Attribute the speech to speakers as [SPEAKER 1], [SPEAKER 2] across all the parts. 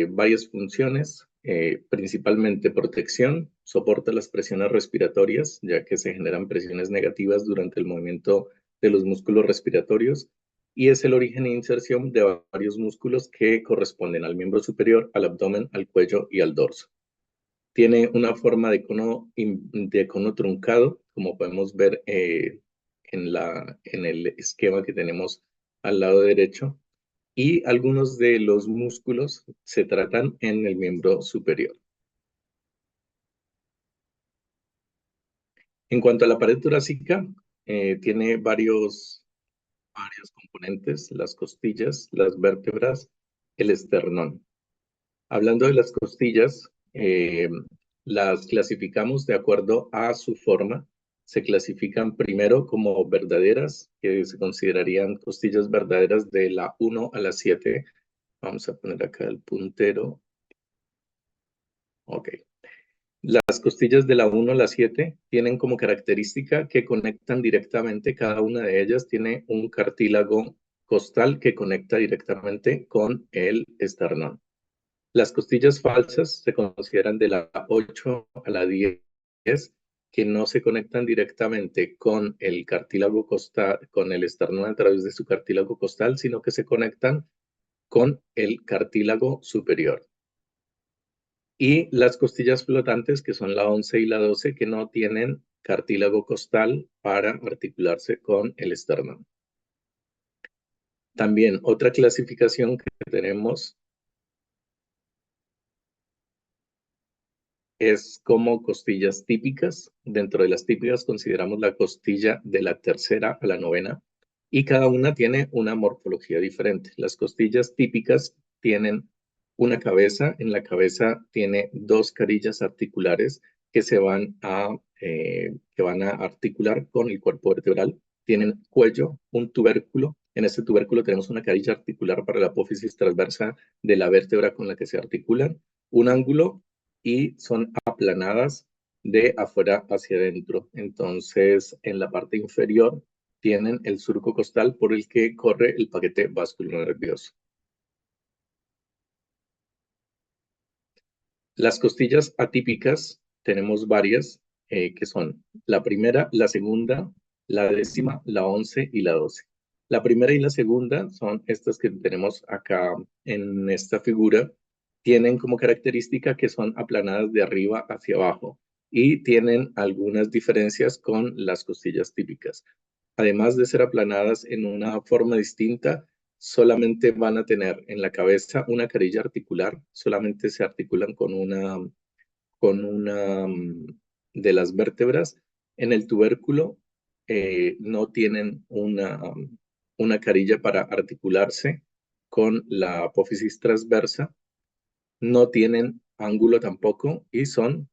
[SPEAKER 1] varias funciones, principalmente protección, soporta las presiones respiratorias, ya que se generan presiones negativas durante el movimiento de los músculos respiratorios, y es el origen e inserción de varios músculos que corresponden al miembro superior, al abdomen, al cuello y al dorso. Tiene una forma de cono truncado, como podemos ver en el esquema que tenemos al lado derecho, y algunos de los músculos se tratan en el miembro superior. En cuanto a la pared torácica, tiene varios componentes: las costillas, las vértebras, el esternón. Hablando de las costillas, las clasificamos de acuerdo a su forma. Se clasifican primero como verdaderas, que se considerarían costillas verdaderas de la 1 a la 7. Vamos a poner acá el puntero. Ok. Las costillas de la 1 a la 7 tienen como característica que conectan directamente, cada una de ellas tiene un cartílago costal que conecta directamente con el esternón. Las costillas falsas se consideran de la 8 a la 10, que no se conectan directamente con el cartílago costal, con el esternón a través de su cartílago costal, sino que se conectan con el cartílago superior. Y las costillas flotantes, que son la 11 y la 12, que no tienen cartílago costal para articularse con el esternón. También otra clasificación que tenemos es como costillas típicas. Dentro de las típicas consideramos la costilla de la 3ª a la 9ª, y cada una tiene una morfología diferente. Las costillas típicas tienen una cabeza. En la cabeza tiene 2 carillas articulares que van a articular con el cuerpo vertebral. Tienen cuello, un tubérculo. En este tubérculo tenemos una carilla articular para la apófisis transversa de la vértebra con la que se articulan, un ángulo, y son aplanadas de afuera hacia adentro. Entonces, en la parte inferior tienen el surco costal por el que corre el paquete vasculonervioso. Las costillas atípicas tenemos varias, que son la primera, la segunda, la 10ª, la 11 y la 12. La primera y la segunda son estas que tenemos acá en esta figura. Tienen como característica que son aplanadas de arriba hacia abajo y tienen algunas diferencias con las costillas típicas. Además de ser aplanadas en una forma distinta, solamente van a tener en la cabeza una carilla articular, solamente se articulan con una de las vértebras. En el tubérculo no tienen una carilla para articularse con la apófisis transversa, no tienen ángulo tampoco y son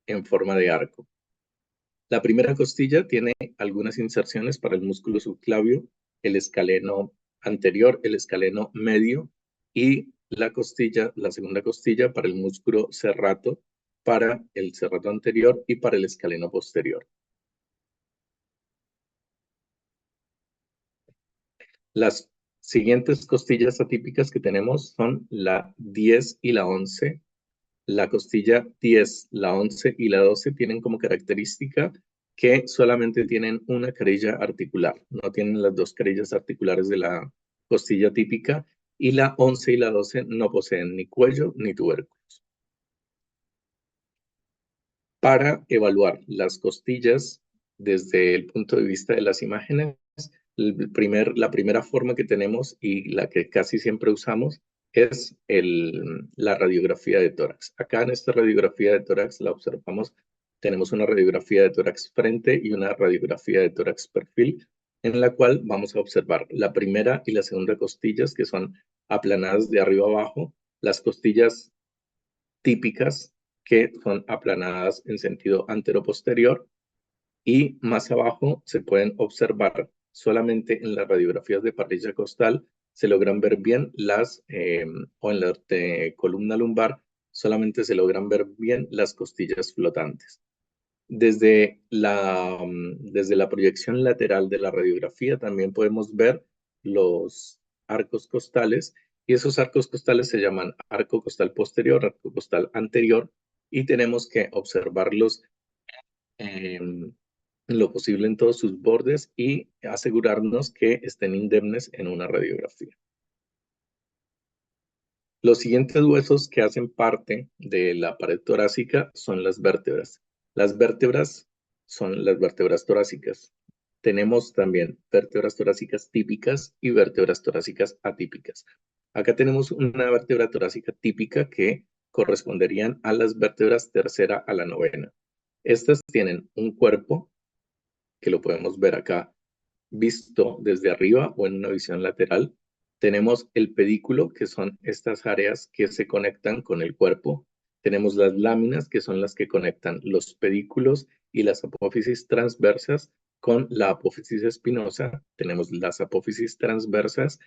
[SPEAKER 1] en forma de arco. La primera costilla tiene algunas inserciones para el músculo subclavio, el escaleno anterior, el escaleno medio, y la segunda costilla para el músculo serrato, para el serrato anterior y para el escaleno posterior. Las siguientes costillas atípicas que tenemos son la 10 y la 11. La costilla 10, la 11 y la 12 tienen como característica que solamente tienen una carilla articular, no tienen las 2 carillas articulares de la costilla típica, y la 11 y la 12 no poseen ni cuello ni tubérculos. Para evaluar las costillas desde el punto de vista de las imágenes, la primera forma que tenemos y la que casi siempre usamos es la radiografía de tórax. Acá en esta radiografía de tórax la observamos. Tenemos una radiografía de tórax frente y una radiografía de tórax perfil, en la cual vamos a observar la primera y la segunda costillas, que son aplanadas de arriba abajo, las costillas típicas, que son aplanadas en sentido antero-posterior, y más abajo se pueden observar solamente en las radiografías de parrilla costal, se logran ver bien o en la columna lumbar, solamente se logran ver bien las costillas flotantes. Desde la proyección lateral de la radiografía también podemos ver los arcos costales, Y esos arcos costales se llaman arco costal posterior, arco costal anterior, y tenemos que observarlos en lo posible en todos sus bordes y asegurarnos que estén indemnes en una radiografía. Los siguientes huesos que hacen parte de la pared torácica son las vértebras. Las vértebras son las vértebras torácicas. Tenemos también vértebras torácicas típicas y vértebras torácicas atípicas. Acá tenemos una vértebra torácica típica que corresponderían a las vértebras tercera a la novena. Estas tienen un cuerpo, que lo podemos ver acá, visto desde arriba o en una visión lateral. Tenemos el pedículo, que son estas áreas que se conectan con el cuerpo. Tenemos las láminas, que son las que conectan los pedículos y las apófisis transversas con la apófisis espinosa. Tenemos las apófisis transversas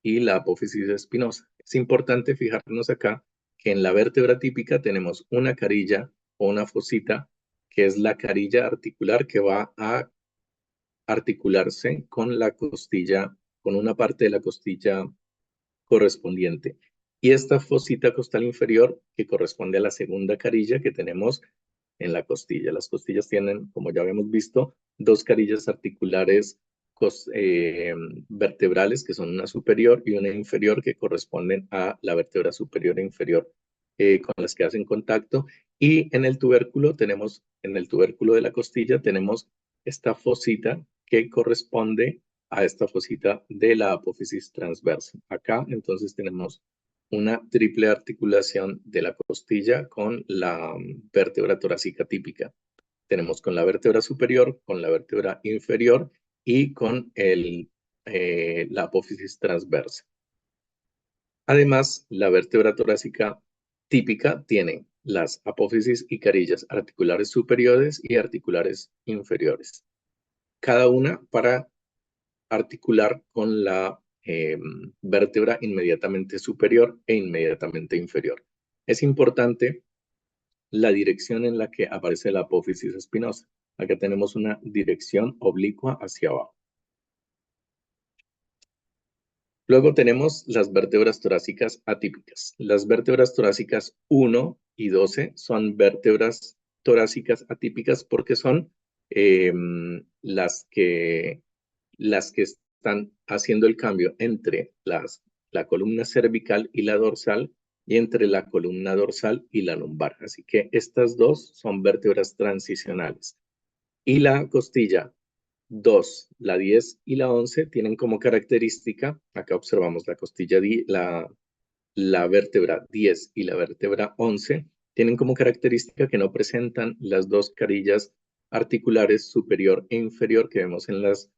[SPEAKER 1] y la apófisis espinosa. Es importante fijarnos acá que en la vértebra típica tenemos una carilla o una fosita, que es la carilla articular que va a articularse con la costilla, con una parte de la costilla correspondiente. Y esta fosita costal inferior que corresponde a la segunda carilla que tenemos en la costilla. Las costillas tienen, como ya habíamos visto, dos carillas articulares vertebrales, que son una superior y una inferior, que corresponden a la vértebra superior e inferior, con las que hacen contacto. Y en el tubérculo tenemos, en el tubérculo de la costilla tenemos esta fosita que corresponde a esta fosita de la apófisis transversa. Acá entonces tenemos una triple articulación de la costilla con la vértebra torácica típica. Tenemos con la vértebra superior, con la vértebra inferior y con la apófisis transversa. Además, la vértebra torácica típica tiene las apófisis y carillas articulares superiores y articulares inferiores, cada una para articular con la vértebra inmediatamente superior e inmediatamente inferior. Es importante la dirección en la que aparece la apófisis espinosa. Acá tenemos una dirección oblicua hacia abajo. Luego tenemos las vértebras torácicas atípicas. Las vértebras torácicas 1 y 12 son vértebras torácicas atípicas porque son las que están haciendo el cambio entre la columna cervical y la dorsal, y entre la columna dorsal y la lumbar. Así que estas dos son vértebras transicionales. Y la costilla 2, la 10 y la 11 tienen como característica, acá observamos la costilla, la vértebra 10 y la vértebra 11, tienen como característica que no presentan las dos carillas articulares superior e inferior que vemos en las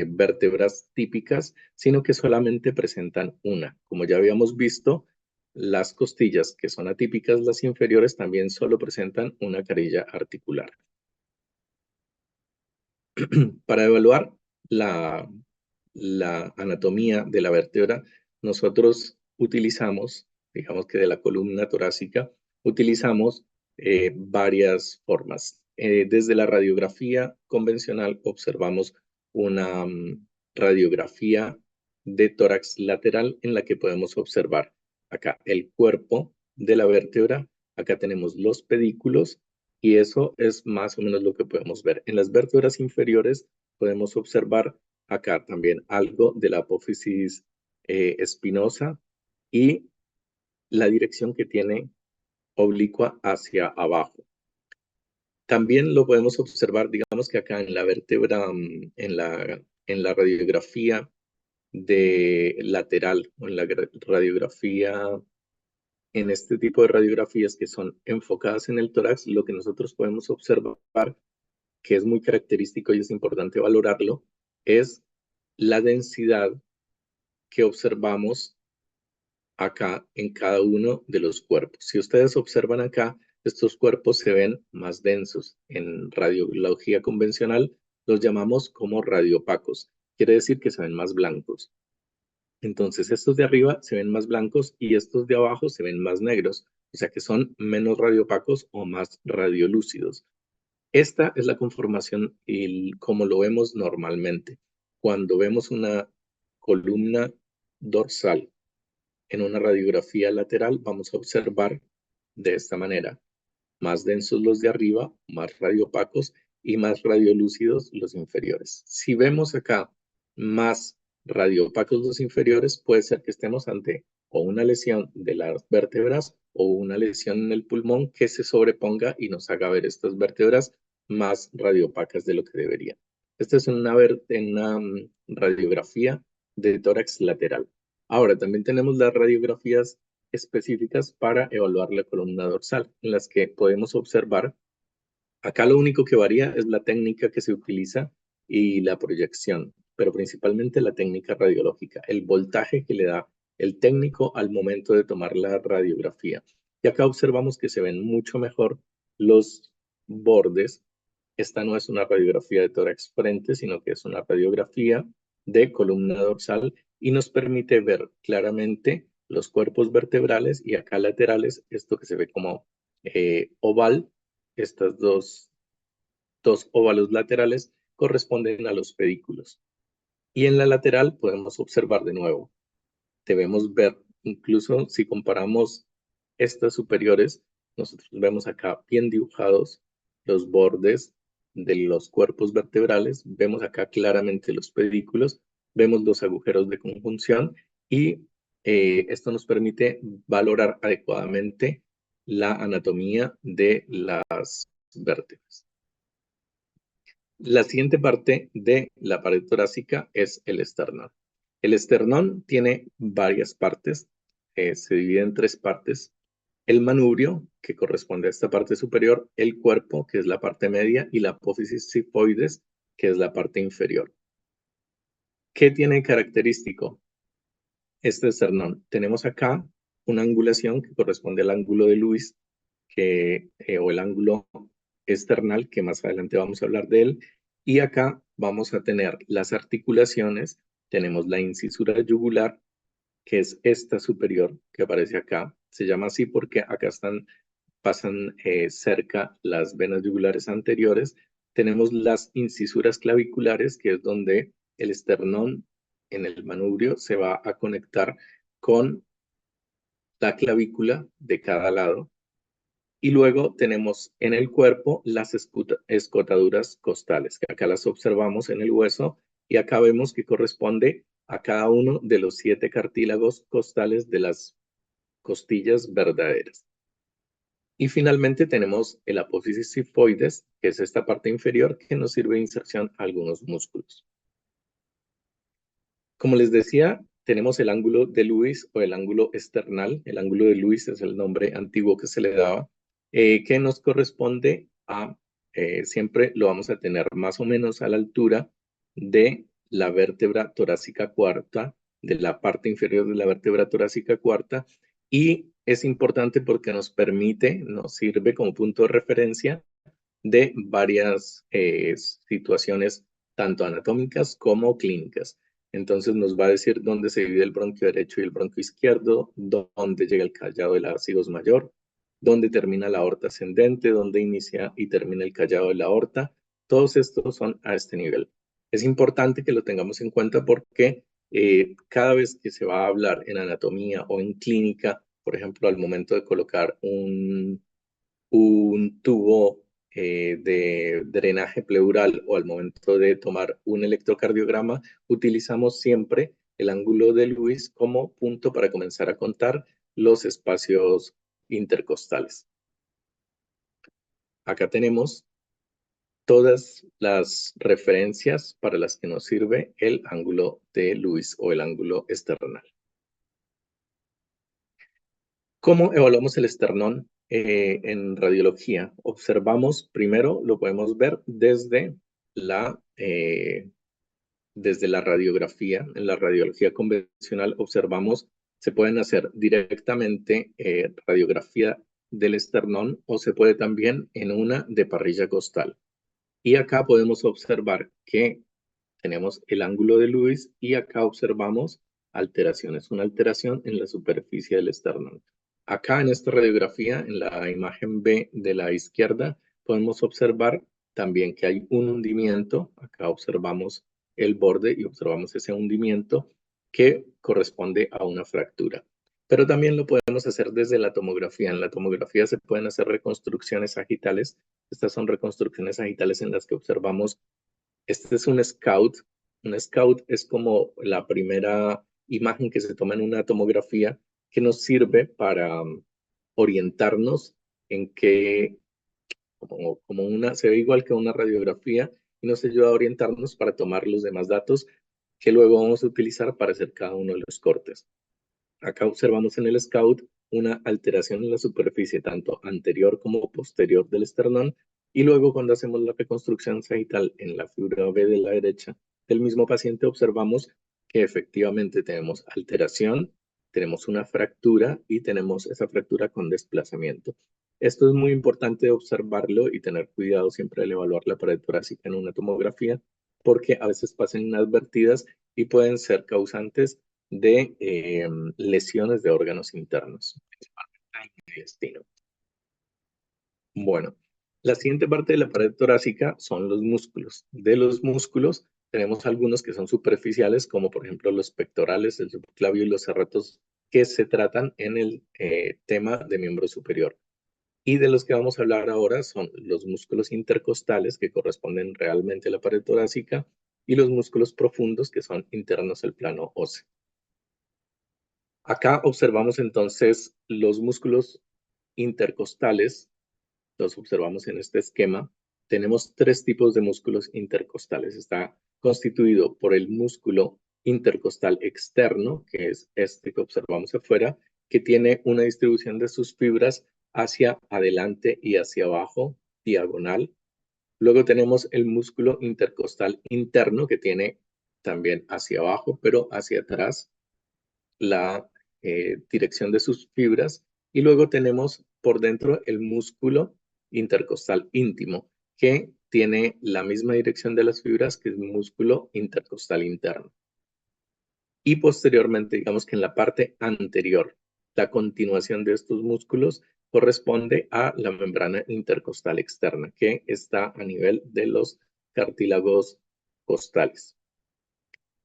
[SPEAKER 1] vértebras típicas, sino que solamente presentan una. Como ya habíamos visto, las costillas que son atípicas, las inferiores, también solo presentan una carilla articular. Para evaluar la anatomía de la vértebra, nosotros utilizamos, digamos que de la columna torácica, utilizamos varias formas. Desde la radiografía convencional observamos una radiografía de tórax lateral en la que podemos observar acá el cuerpo de la vértebra, acá tenemos los pedículos, y eso es más o menos lo que podemos ver. En las vértebras inferiores podemos observar acá también algo de la apófisis espinosa y la dirección que tiene oblicua hacia abajo. También lo podemos observar, digamos que acá en la vértebra, en la radiografía de lateral, o en la radiografía, en este tipo de radiografías que son enfocadas en el tórax, lo que nosotros podemos observar, que es muy característico y es importante valorarlo, es la densidad que observamos acá en cada uno de los cuerpos. Si ustedes observan acá, estos cuerpos se ven más densos. En radiología convencional los llamamos como radiopacos. Quiere decir que se ven más blancos. Entonces estos de arriba se ven más blancos y estos de abajo se ven más negros. O sea que son menos radiopacos o más radiolúcidos. Esta es la conformación como lo vemos normalmente. Cuando vemos una columna dorsal en una radiografía lateral vamos a observar de esta manera: más densos los de arriba, más radiopacos y más radiolúcidos los inferiores. Si vemos acá más radiopacos los inferiores, puede ser que estemos ante o una lesión de las vértebras o una lesión en el pulmón que se sobreponga y nos haga ver estas vértebras más radiopacas de lo que deberían. Esta es una radiografía de tórax lateral. Ahora, también tenemos las radiografías específicas para evaluar la columna dorsal, en las que podemos observar, acá lo único que varía es la técnica que se utiliza y la proyección, pero principalmente la técnica radiológica, el voltaje que le da el técnico al momento de tomar la radiografía. Y acá observamos que se ven mucho mejor los bordes. Esta no es una radiografía de tórax frente, sino que es una radiografía de columna dorsal y nos permite ver claramente los cuerpos vertebrales y acá laterales, esto que se ve como oval, estas dos óvalos laterales corresponden a los pedículos. Y en la lateral podemos observar de nuevo, debemos ver, incluso si comparamos estas superiores, nosotros vemos acá bien dibujados los bordes de los cuerpos vertebrales, vemos acá claramente los pedículos, vemos los agujeros de conjunción y esto nos permite valorar adecuadamente la anatomía de las vértebras. La siguiente parte de la pared torácica es el esternón. El esternón tiene varias partes, se divide en tres partes: el manubrio, que corresponde a esta parte superior; el cuerpo, que es la parte media; y la apófisis sifoides, que es la parte inferior. ¿Qué tiene característico este esternón? Tenemos acá una angulación que corresponde al ángulo de Lewis, o el ángulo esternal, que más adelante vamos a hablar de él. Y acá vamos a tener las articulaciones. Tenemos la incisura yugular, que es esta superior que aparece acá. Se llama así porque acá pasan cerca las venas yugulares anteriores. Tenemos las incisuras claviculares, que es donde el esternón en el manubrio se va a conectar con la clavícula de cada lado. Y luego tenemos en el cuerpo las escotaduras costales, que acá las observamos en el hueso, y acá vemos que corresponde a cada uno de los 7 cartílagos costales de las costillas verdaderas. Y finalmente tenemos el apófisis sifoides, que es esta parte inferior que nos sirve de inserción a algunos músculos. Como les decía, tenemos el ángulo de Lewis o el ángulo esternal. El ángulo de Lewis es el nombre antiguo que se le daba, que nos corresponde a, siempre lo vamos a tener más o menos a la altura de la vértebra torácica cuarta, de la parte inferior de la vértebra torácica cuarta, y es importante porque nos sirve como punto de referencia de varias situaciones, tanto anatómicas como clínicas. Entonces nos va a decir dónde se divide el bronquio derecho y el bronquio izquierdo, dónde llega el callado de la sigos mayor, dónde termina la aorta ascendente, dónde inicia y termina el callado de la aorta. Todos estos son a este nivel. Es importante que lo tengamos en cuenta porque cada vez que se va a hablar en anatomía o en clínica, por ejemplo, al momento de colocar un tubo de drenaje pleural o al momento de tomar un electrocardiograma, utilizamos siempre el ángulo de Lewis como punto para comenzar a contar los espacios intercostales. Acá tenemos todas las referencias para las que nos sirve el ángulo de Lewis o el ángulo esternal. ¿Cómo evaluamos el esternón en radiología? Observamos, primero lo podemos ver desde la radiografía. En la radiología convencional observamos, se pueden hacer directamente radiografía del esternón o se puede también en una de parrilla costal. Y acá podemos observar que tenemos el ángulo de Lewis y acá observamos alteraciones, una alteración en la superficie del esternón. Acá en esta radiografía, en la imagen B de la izquierda, podemos observar también que hay un hundimiento. Acá observamos el borde y observamos ese hundimiento que corresponde a una fractura. pero también lo podemos hacer desde la tomografía. En la tomografía se pueden hacer reconstrucciones sagitales. Estas son reconstrucciones sagitales en las que observamos, este es un scout. Un scout es como la primera imagen que se toma en una tomografía que nos sirve para orientarnos en qué, se ve igual que una radiografía y nos ayuda a orientarnos para tomar los demás datos que luego vamos a utilizar para hacer cada uno de los cortes. Acá observamos en el Scout una alteración en la superficie tanto anterior como posterior del esternón, y luego cuando hacemos la reconstrucción sagital en la figura B de la derecha del mismo paciente observamos que efectivamente tenemos alteración, tenemos una fractura y tenemos esa fractura con desplazamiento. Esto es muy importante observarlo y tener cuidado siempre al evaluar la pared torácica en una tomografía, porque a veces pasan inadvertidas y pueden ser causantes de lesiones de órganos internos, principalmente el intestino. Bueno, la siguiente parte de la pared torácica son los músculos. De los músculos tenemos algunos que son superficiales, como por ejemplo los pectorales, el subclavio y los serratos, que se tratan en el tema de miembro superior. Y de los que vamos a hablar ahora son los músculos intercostales, que corresponden realmente a la pared torácica, y los músculos profundos, que son internos al plano óseo. Acá observamos entonces los músculos intercostales, los observamos en este esquema. Tenemos tres tipos de músculos intercostales. Está constituido por el músculo intercostal externo, que es este que observamos afuera, que tiene una distribución de sus fibras hacia adelante y hacia abajo, diagonal. Luego tenemos el músculo intercostal interno, que tiene también hacia abajo, pero hacia atrás la dirección de sus fibras, y luego tenemos por dentro el músculo intercostal íntimo, que tiene la misma dirección de las fibras que el músculo intercostal interno. Y posteriormente, digamos que en la parte anterior, la continuación de estos músculos corresponde a la membrana intercostal externa, que está a nivel de los cartílagos costales.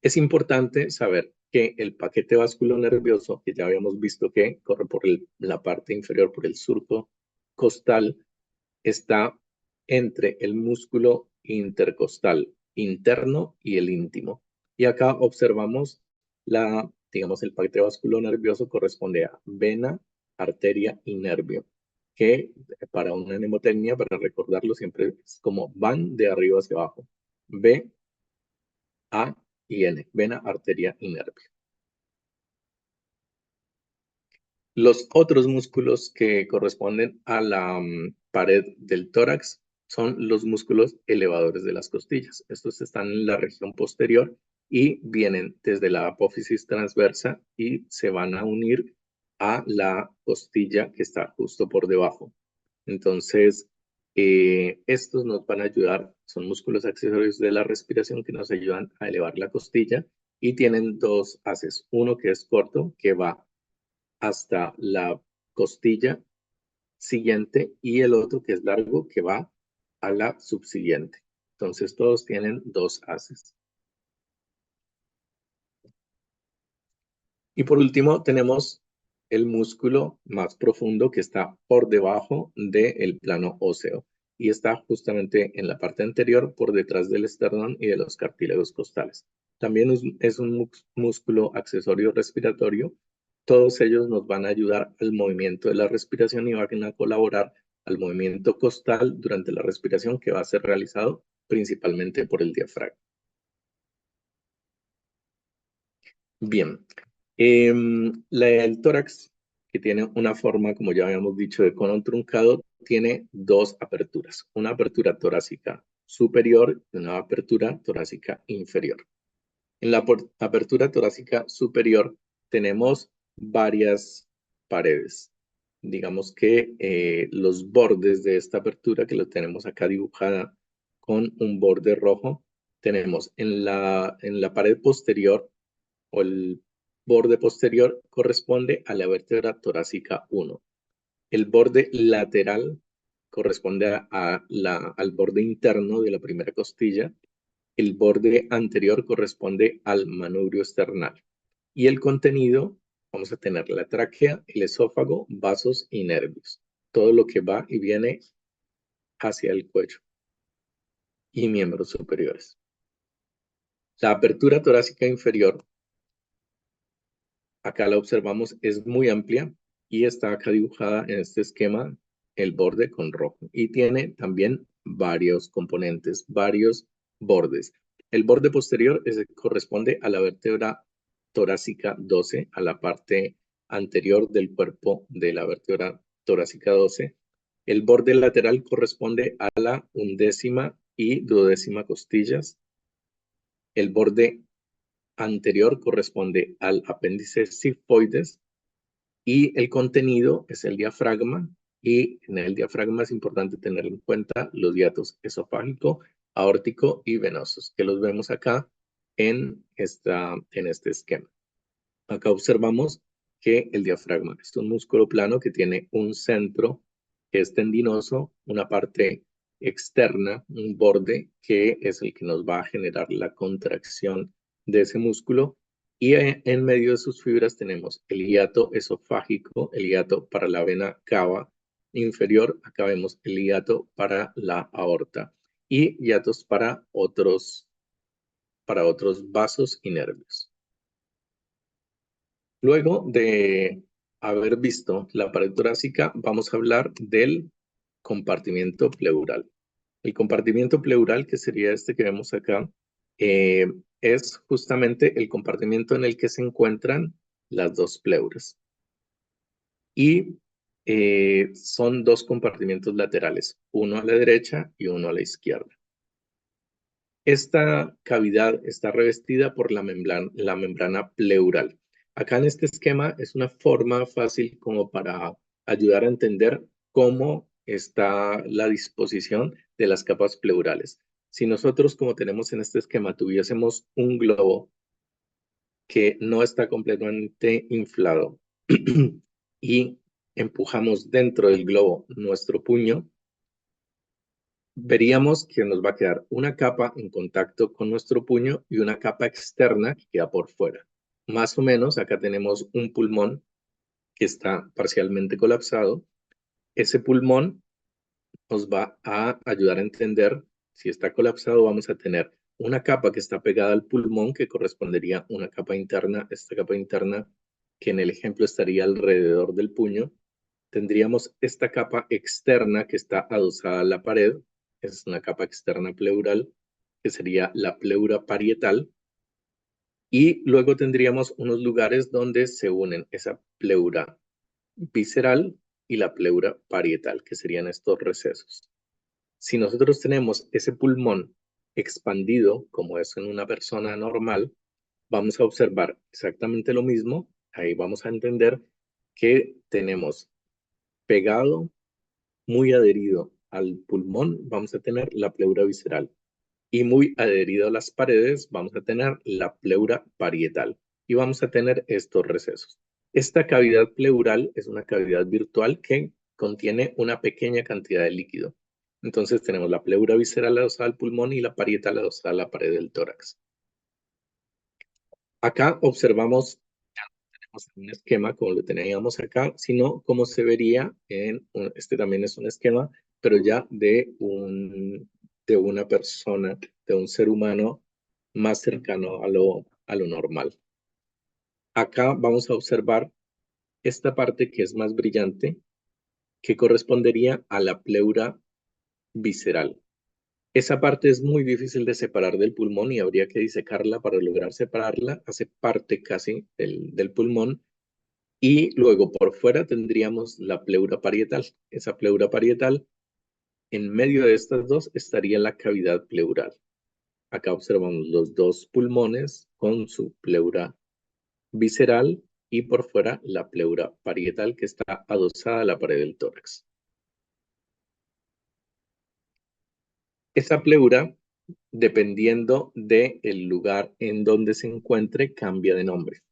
[SPEAKER 1] Es importante saber que el paquete vasculonervioso, que ya habíamos visto que corre por la parte inferior, por el surco costal, está entre el músculo intercostal interno y el íntimo. Y acá observamos digamos, el paquete vasculonervioso corresponde a vena, arteria y nervio, que para una mnemotecnia, para recordarlo, siempre es como van de arriba hacia abajo. V, A y N, vena, arteria y nervio. Los otros músculos que corresponden a la pared del tórax son los músculos elevadores de las costillas. Estos están en la región posterior y vienen desde la apófisis transversa y se van a unir a la costilla que está justo por debajo. Entonces, estos nos van a ayudar, son músculos accesorios de la respiración que nos ayudan a elevar la costilla y tienen dos haces. Uno que es corto, que va hasta la costilla siguiente, y el otro que es largo, que va a la subsiguiente. Entonces todos tienen dos haces. Y por último tenemos el músculo más profundo que está por debajo del plano óseo y está justamente en la parte anterior, por detrás del esternón y de los cartílagos costales. También es un músculo accesorio respiratorio. Todos ellos nos van a ayudar al movimiento de la respiración y van a colaborar al movimiento costal durante la respiración, que va a ser realizado principalmente por el diafragma. Bien, el tórax, que tiene una forma, como ya habíamos dicho, de cono truncado, tiene dos aperturas, una apertura torácica superior y una apertura torácica inferior. En la apertura torácica superior tenemos varias paredes. Digamos que los bordes de esta apertura, que lo tenemos acá dibujada con un borde rojo, tenemos en la pared posterior, o el borde posterior corresponde a la vértebra torácica 1. El borde lateral corresponde al borde interno de la primera costilla. El borde anterior corresponde al manubrio esternal. Y el contenido vamos a tener la tráquea, el esófago, vasos y nervios. Todo lo que va y viene hacia el cuello y miembros superiores. La apertura torácica inferior, acá la observamos, es muy amplia y está acá dibujada en este esquema el borde con rojo. Y tiene también varios componentes, varios bordes. El borde posterior corresponde a la vértebra torácica 12, a la parte anterior del cuerpo de la vértebra torácica 12. El borde lateral corresponde a la 11ª y 12ª costillas. El borde anterior corresponde al apéndice sigmoides y el contenido es el diafragma, y en el diafragma es importante tener en cuenta los hiatos esofágico, aórtico y venosos, que los vemos acá en este esquema. Acá observamos que el diafragma es un músculo plano que tiene un centro que es tendinoso, una parte externa, un borde que es el que nos va a generar la contracción de ese músculo, y en medio de sus fibras tenemos el hiato esofágico, el hiato para la vena cava inferior, acá vemos el hiato para la aorta y hiatos para otros vasos y nervios. Luego de haber visto la pared torácica, vamos a hablar del compartimiento pleural. El compartimiento pleural, que sería este que vemos acá, eh, es justamente el compartimiento en el que se encuentran las dos pleuras. Y son dos compartimientos laterales, uno a la derecha y uno a la izquierda. Esta cavidad está revestida por la membrana pleural. Acá en este esquema es una forma fácil como para ayudar a entender cómo está la disposición de las capas pleurales. Si nosotros, como tenemos en este esquema, tuviésemos un globo que no está completamente inflado y empujamos dentro del globo nuestro puño, veríamos que nos va a quedar una capa en contacto con nuestro puño y una capa externa que queda por fuera. Más o menos, acá tenemos un pulmón que está parcialmente colapsado. Ese pulmón nos va a ayudar a entender si está colapsado. Vamos a tener una capa que está pegada al pulmón, que correspondería a una capa interna. Esta capa interna, que en el ejemplo estaría alrededor del puño. Tendríamos esta capa externa que está adosada a la pared, es una capa externa pleural, que sería la pleura parietal, y luego tendríamos unos lugares donde se unen esa pleura visceral y la pleura parietal, que serían estos recesos. Si nosotros tenemos ese pulmón expandido, como es en una persona normal, vamos a observar exactamente lo mismo. Ahí vamos a entender que tenemos pegado, muy adherido al pulmón, vamos a tener la pleura visceral. Y muy adherido a las paredes, vamos a tener la pleura parietal. Y vamos a tener estos recesos. Esta cavidad pleural es una cavidad virtual que contiene una pequeña cantidad de líquido. Entonces tenemos la pleura visceral adosada al pulmón y la parietal adosada a la pared del tórax. Acá observamos un esquema como lo teníamos acá, sino como se vería este también es un esquema, pero ya de una persona, de un ser humano más cercano a lo normal. Acá vamos a observar esta parte que es más brillante, que correspondería a la pleura visceral. Esa parte es muy difícil de separar del pulmón y habría que disecarla para lograr separarla. Hace parte casi del pulmón. Y luego por fuera tendríamos la pleura parietal. Esa pleura parietal, en medio de estas dos estaría la cavidad pleural. Acá observamos los dos pulmones con su pleura visceral y por fuera la pleura parietal que está adosada a la pared del tórax. Esa pleura, dependiendo del lugar en donde se encuentre, cambia de nombre.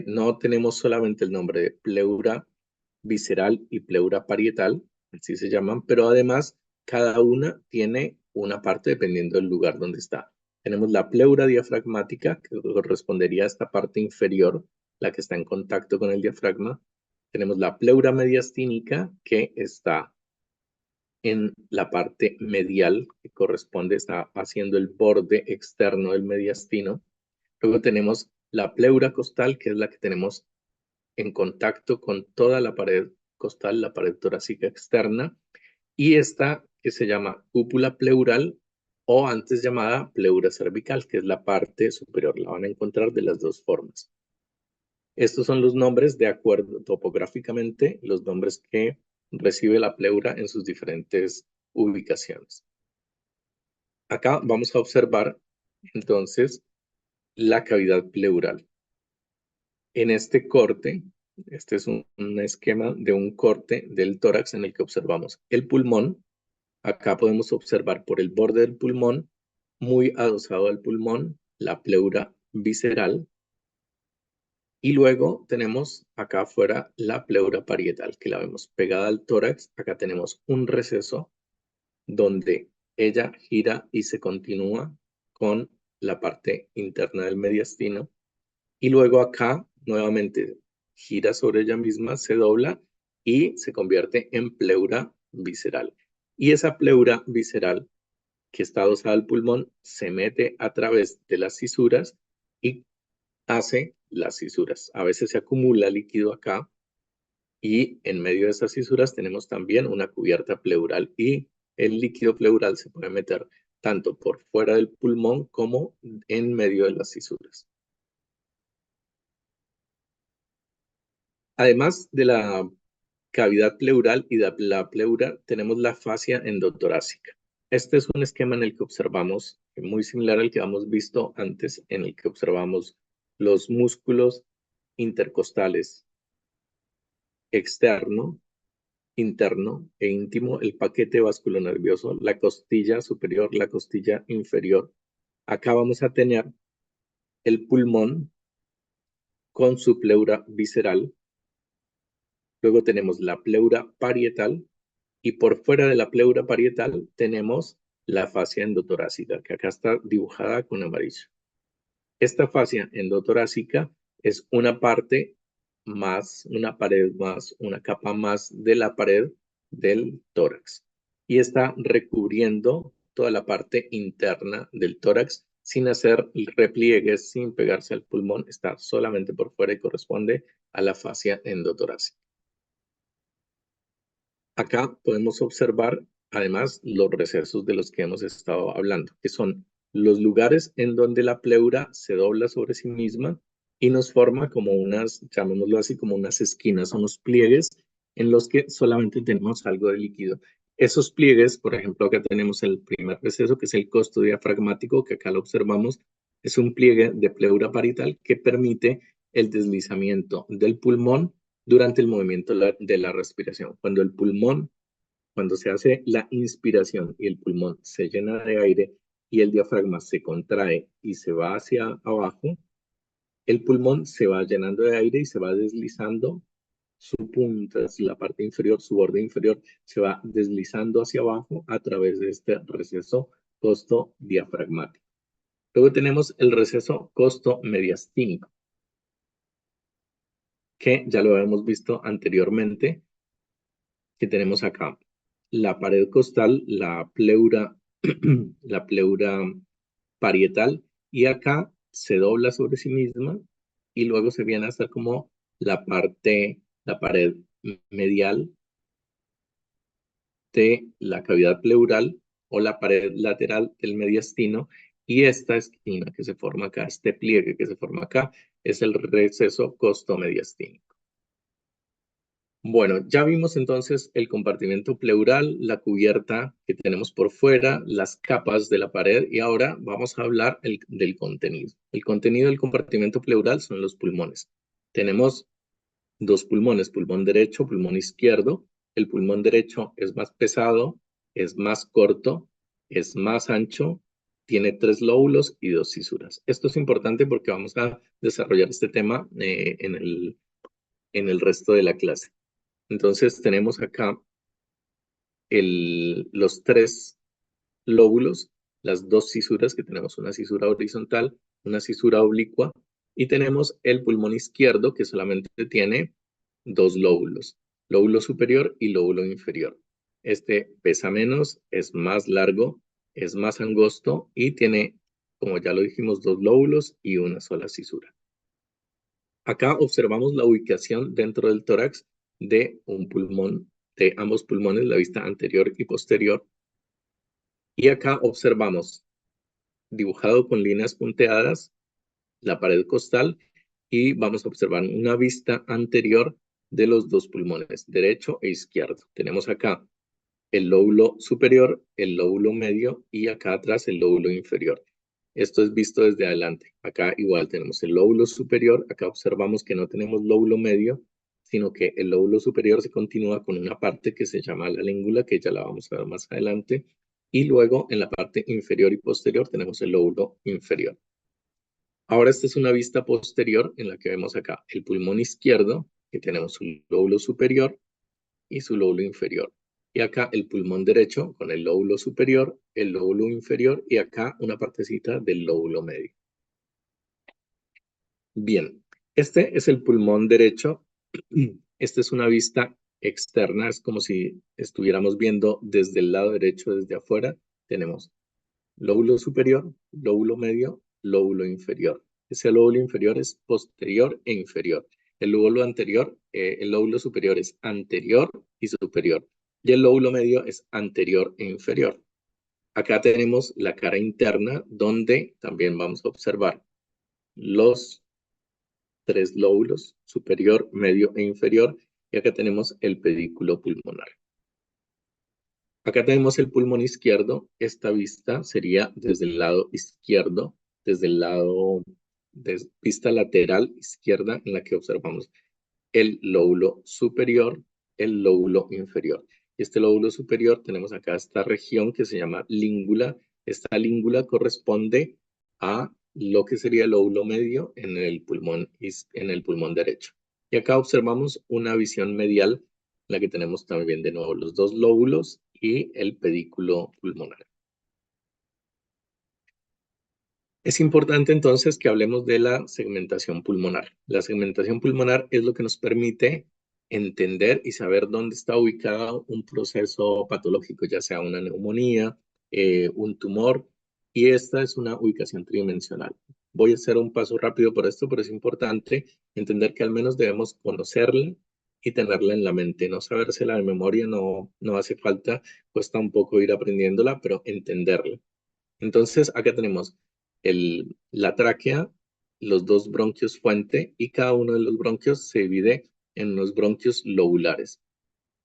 [SPEAKER 1] No tenemos solamente el nombre de pleura visceral y pleura parietal, así se llaman, pero además cada una tiene una parte dependiendo del lugar donde está. Tenemos la pleura diafragmática, que correspondería a esta parte inferior la que está en contacto con el diafragma. Tenemos la pleura mediastínica, que está en la parte medial, que corresponde, está haciendo el borde externo del mediastino. Luego tenemos la pleura costal, que es la que tenemos en contacto con toda la pared costal, la pared torácica externa, y esta que se llama cúpula pleural o antes llamada pleura cervical, que es la parte superior. La van a encontrar de las dos formas. Estos son los nombres de acuerdo topográficamente, los nombres que recibe la pleura en sus diferentes ubicaciones. Acá vamos a observar entonces la cavidad pleural. En este corte, este es un esquema de un corte del tórax en el que observamos el pulmón. Acá podemos observar por el borde del pulmón, muy adosado al pulmón, la pleura visceral. Y luego tenemos acá afuera la pleura parietal, que la vemos pegada al tórax. Acá tenemos un receso donde ella gira y se continúa con la parte interna del mediastino. Y luego acá nuevamente gira sobre ella misma, se dobla y se convierte en pleura visceral. Y esa pleura visceral que está adosada al pulmón se mete a través de las cisuras y hace las cisuras. A veces se acumula líquido acá y en medio de esas cisuras tenemos también una cubierta pleural y el líquido pleural se puede meter tanto por fuera del pulmón como en medio de las cisuras. Además de la cavidad pleural y de la pleura, tenemos la fascia endotorácica. Este es un esquema en el que observamos, muy similar al que hemos visto antes, en el que observamos los músculos intercostales externo, interno e íntimo, el paquete vasculonervioso, la costilla superior, la costilla inferior. Acá vamos a tener el pulmón con su pleura visceral. Luego tenemos la pleura parietal y por fuera de la pleura parietal tenemos la fascia endotorácica, que acá está dibujada con amarillo. Esta fascia endotorácica es una parte más, una pared más, una capa más de la pared del tórax y está recubriendo toda la parte interna del tórax sin hacer repliegues, sin pegarse al pulmón, está solamente por fuera y corresponde a la fascia endotorácica. Acá podemos observar además los recesos de los que hemos estado hablando, que son los lugares en donde la pleura se dobla sobre sí misma y nos forma como unas, llamémoslo así, como unas esquinas, unos pliegues en los que solamente tenemos algo de líquido. Esos pliegues, por ejemplo, acá tenemos el primer receso, que es el costo diafragmático, que acá lo observamos, es un pliegue de pleura parietal que permite el deslizamiento del pulmón durante el movimiento de la respiración. Cuando se hace la inspiración y el pulmón se llena de aire y el diafragma se contrae y se va hacia abajo, el pulmón se va llenando de aire y se va deslizando su punta, la parte inferior, su borde inferior, se va deslizando hacia abajo a través de este receso costo diafragmático. Luego tenemos el receso costo mediastínico, que ya lo habíamos visto anteriormente, que tenemos acá la pared costal, la pleura, la pleura parietal, y acá se dobla sobre sí misma y luego se viene a hacer como la parte, la pared medial de la cavidad pleural o la pared lateral del mediastino, y esta esquina que se forma acá, este pliegue que se forma acá, es el receso costo-mediastínico. Bueno, ya vimos entonces el compartimento pleural, la cubierta que tenemos por fuera, las capas de la pared, y ahora vamos a hablar del contenido. El contenido del compartimento pleural son los pulmones. Tenemos dos pulmones, pulmón derecho, pulmón izquierdo. El pulmón derecho es más pesado, es más corto, es más ancho, tiene 3 lóbulos y 2 cisuras. Esto es importante porque vamos a desarrollar este tema en el resto de la clase. Entonces tenemos acá los 3 lóbulos, las 2 cisuras, que tenemos una cisura horizontal, una cisura oblicua, Y tenemos el pulmón izquierdo, que solamente tiene dos lóbulos, lóbulo superior y lóbulo inferior. Este pesa menos, es más largo, es más angosto y tiene, como ya lo dijimos, dos lóbulos y una sola cisura. Acá observamos la ubicación dentro del tórax de un pulmón, de ambos pulmones, la vista anterior y posterior. Y acá observamos, dibujado con líneas punteadas, la pared costal y vamos a observar una vista anterior de los dos pulmones, derecho e izquierdo. Tenemos acá el lóbulo superior, el lóbulo medio y acá atrás el lóbulo inferior. Esto es visto desde adelante. Acá igual tenemos el lóbulo superior, acá observamos que no tenemos lóbulo medio, sino que el lóbulo superior se continúa con una parte que se llama la língula, que ya la vamos a ver más adelante, y luego en la parte inferior y posterior tenemos el lóbulo inferior. Ahora esta es una vista posterior en la que vemos acá el pulmón izquierdo, que tenemos su lóbulo superior y su lóbulo inferior. Y acá el pulmón derecho con el lóbulo superior, el lóbulo inferior y acá una partecita del lóbulo medio. Bien, este es el pulmón derecho. Esta es una vista externa, es como si estuviéramos viendo desde el lado derecho, desde afuera. Tenemos lóbulo superior, lóbulo medio, lóbulo inferior. Ese lóbulo inferior es posterior e inferior. El lóbulo anterior, el lóbulo superior es anterior y superior. Y el lóbulo medio es anterior e inferior. Acá tenemos la cara interna, donde también vamos a observar los tres lóbulos, superior, medio e inferior. Y acá tenemos el pedículo pulmonar. Acá tenemos el pulmón izquierdo. Esta vista sería desde el lado izquierdo, desde el lado de vista lateral izquierda, en la que observamos el lóbulo superior, el lóbulo inferior. Este lóbulo superior tenemos acá esta región que se llama língula. Esta língula corresponde a lo que sería el lóbulo medio en el pulmón derecho. Y acá observamos una visión medial en la que tenemos también de nuevo los dos lóbulos y el pedículo pulmonar. Es importante entonces que hablemos de la segmentación pulmonar. La segmentación pulmonar es lo que nos permite entender y saber dónde está ubicado un proceso patológico, ya sea una neumonía, un tumor, y esta es una ubicación tridimensional. Voy a hacer un paso rápido por esto, pero es importante entender que al menos debemos conocerla y tenerla en la mente. No sabérsela de memoria no hace falta, cuesta un poco ir aprendiéndola, pero entenderla. Entonces, acá tenemos la tráquea, los dos bronquios fuente y cada uno de los bronquios se divide en unos bronquios lobulares.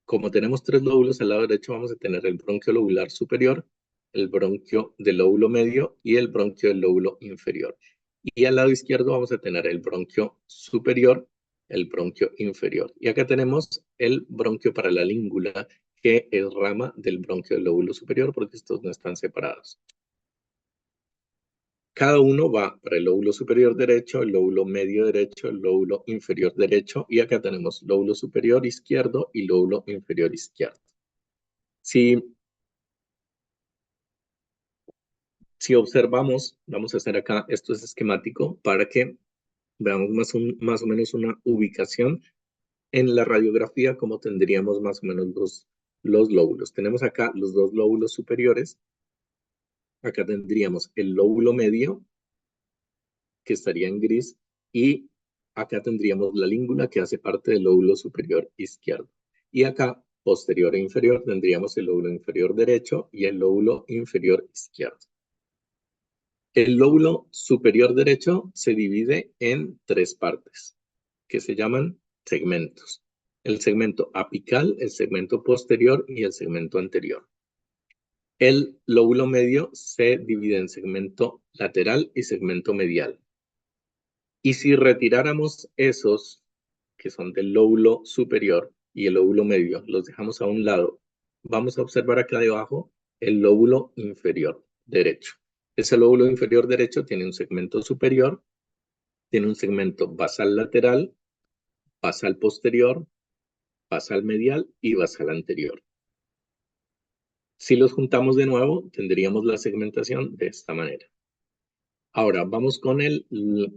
[SPEAKER 1] Como tenemos tres lóbulos al lado derecho, vamos a tener el bronquio lobular superior, el bronquio del lóbulo medio y el bronquio del lóbulo inferior. Y al lado izquierdo vamos a tener el bronquio superior, el bronquio inferior. Y acá tenemos el bronquio para la língula, que es rama del bronquio del lóbulo superior porque estos no están separados. Cada uno va para el lóbulo superior derecho, el lóbulo medio derecho, el lóbulo inferior derecho y acá tenemos lóbulo superior izquierdo y lóbulo inferior izquierdo. Si observamos, vamos a hacer acá, esto es esquemático para que veamos más o menos una ubicación en la radiografía, como tendríamos más o menos los lóbulos. Tenemos acá los dos lóbulos superiores, acá tendríamos el lóbulo medio, que estaría en gris, y acá tendríamos la língula que hace parte del lóbulo superior izquierdo. Y acá, posterior e inferior, tendríamos el lóbulo inferior derecho y el lóbulo inferior izquierdo. El lóbulo superior derecho se divide en tres partes, que se llaman segmentos. El segmento apical, el segmento posterior y el segmento anterior. El lóbulo medio se divide en segmento lateral y segmento medial. Y si retiráramos esos que son del lóbulo superior y el lóbulo medio, los dejamos a un lado, vamos a observar acá debajo el lóbulo inferior derecho. Ese lóbulo inferior derecho tiene un segmento superior, tiene un segmento basal lateral, basal posterior, basal medial y basal anterior. Si los juntamos de nuevo, tendríamos la segmentación de esta manera. Ahora, vamos con el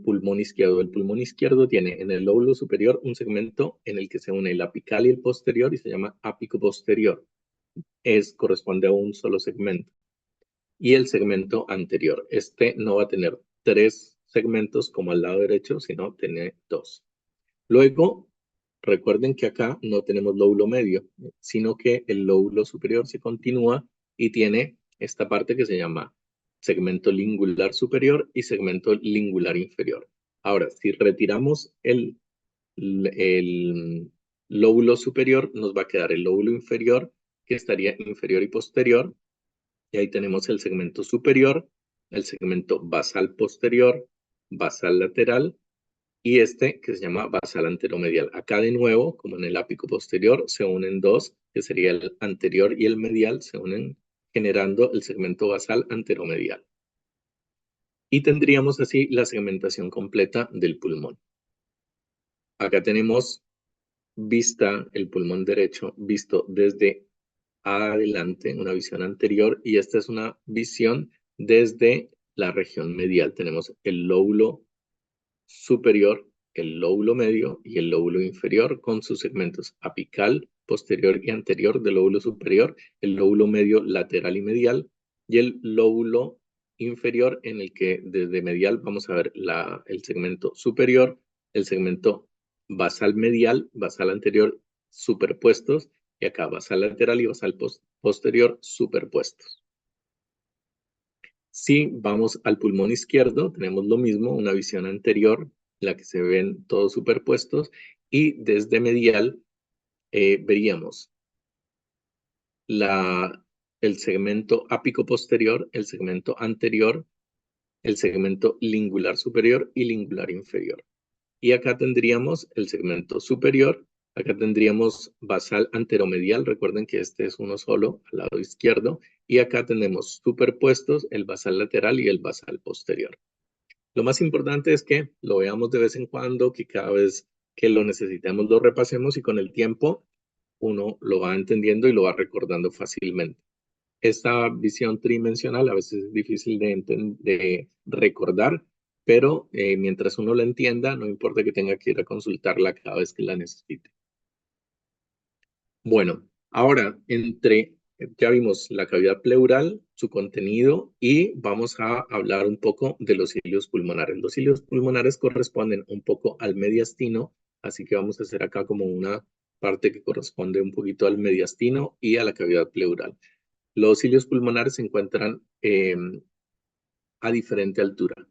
[SPEAKER 1] pulmón izquierdo. El pulmón izquierdo tiene en el lóbulo superior un segmento en el que se une el apical y el posterior y se llama ápico posterior. Corresponde a un solo segmento. Y el segmento anterior. Este no va a tener 3 segmentos como al lado derecho, sino tiene 2. Luego, recuerden que acá no tenemos lóbulo medio, sino que el lóbulo superior se continúa y tiene esta parte que se llama segmento lingular superior y segmento lingular inferior. Ahora, si retiramos el lóbulo superior, nos va a quedar el lóbulo inferior, que estaría inferior y posterior, y ahí tenemos el segmento superior, el segmento basal posterior, basal lateral, y este que se llama basal anteromedial. Acá de nuevo, como en el ápico posterior, se unen 2, que sería el anterior y el medial, se unen generando el segmento basal anteromedial. Y tendríamos así la segmentación completa del pulmón. Acá tenemos vista el pulmón derecho, visto desde adelante, una visión anterior, y esta es una visión desde la región medial. Tenemos el lóbulo superior, el lóbulo medio y el lóbulo inferior con sus segmentos apical, posterior y anterior del lóbulo superior, el lóbulo medio lateral y medial, y el lóbulo inferior en el que desde medial vamos a ver el segmento superior, el segmento basal medial, basal anterior superpuestos, y acá basal lateral y basal posterior superpuestos. Si vamos al pulmón izquierdo, tenemos lo mismo, una visión anterior, en la que se ven todos superpuestos, y desde medial veríamos el segmento ápico posterior, el segmento anterior, el segmento lingular superior y lingular inferior. Y acá tendríamos el segmento superior, acá tendríamos basal anteromedial, recuerden que este es uno solo al lado izquierdo, y acá tenemos superpuestos el basal lateral y el basal posterior. Lo más importante es que lo veamos de vez en cuando, que cada vez que lo necesitemos lo repasemos y con el tiempo uno lo va entendiendo y lo va recordando fácilmente. Esta visión tridimensional a veces es difícil de recordar, pero mientras uno la entienda, no importa que tenga que ir a consultarla cada vez que la necesite. Bueno, ahora ya vimos la cavidad pleural, su contenido, y vamos a hablar un poco de los cilios pulmonares. Los cilios pulmonares corresponden un poco al mediastino, así que vamos a hacer acá como una parte que corresponde un poquito al mediastino y a la cavidad pleural. Los cilios pulmonares se encuentran a diferente altura.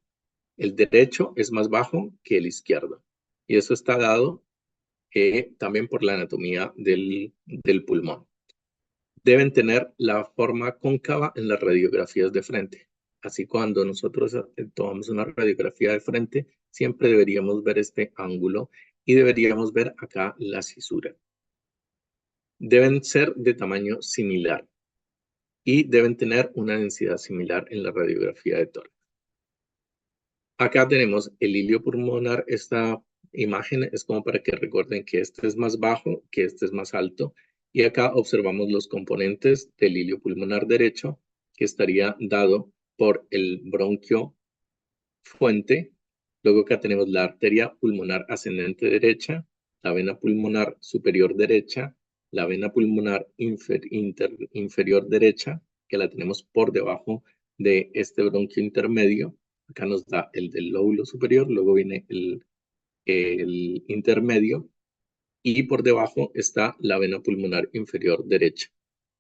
[SPEAKER 1] El derecho es más bajo que el izquierdo, y eso está dado también por la anatomía del pulmón. Deben tener la forma cóncava en las radiografías de frente. Así cuando nosotros tomamos una radiografía de frente, siempre deberíamos ver este ángulo y deberíamos ver acá la cisura. Deben ser de tamaño similar y deben tener una densidad similar en la radiografía de tórax. Acá tenemos el hilio pulmonar. Esta imagen es como para que recuerden que este es más bajo, que este es más alto. Y acá observamos los componentes del hilio pulmonar derecho, que estaría dado por el bronquio fuente. Luego acá tenemos la arteria pulmonar ascendente derecha, la vena pulmonar superior derecha, la vena pulmonar inferior derecha, que la tenemos por debajo de este bronquio intermedio. Acá nos da el del lóbulo superior, luego viene el intermedio, y por debajo está la vena pulmonar inferior derecha.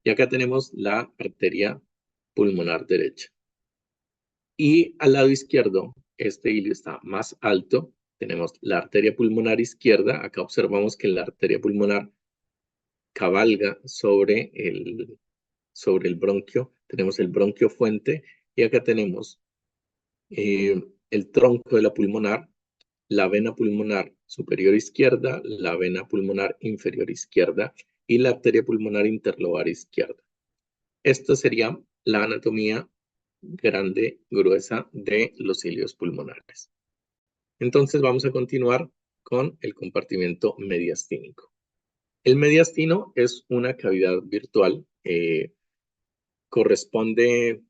[SPEAKER 1] Y acá tenemos la arteria pulmonar derecha. Y al lado izquierdo, este hilio está más alto. Tenemos la arteria pulmonar izquierda. Acá observamos que la arteria pulmonar cabalga sobre el bronquio. Tenemos el bronquio fuente. Y acá tenemos el tronco de la pulmonar, la vena pulmonar superior izquierda, la vena pulmonar inferior izquierda y la arteria pulmonar interlobar izquierda. Esto sería la anatomía grande, gruesa de los cilios pulmonares. Entonces vamos a continuar con el compartimento mediastínico. El mediastino es una cavidad virtual, corresponde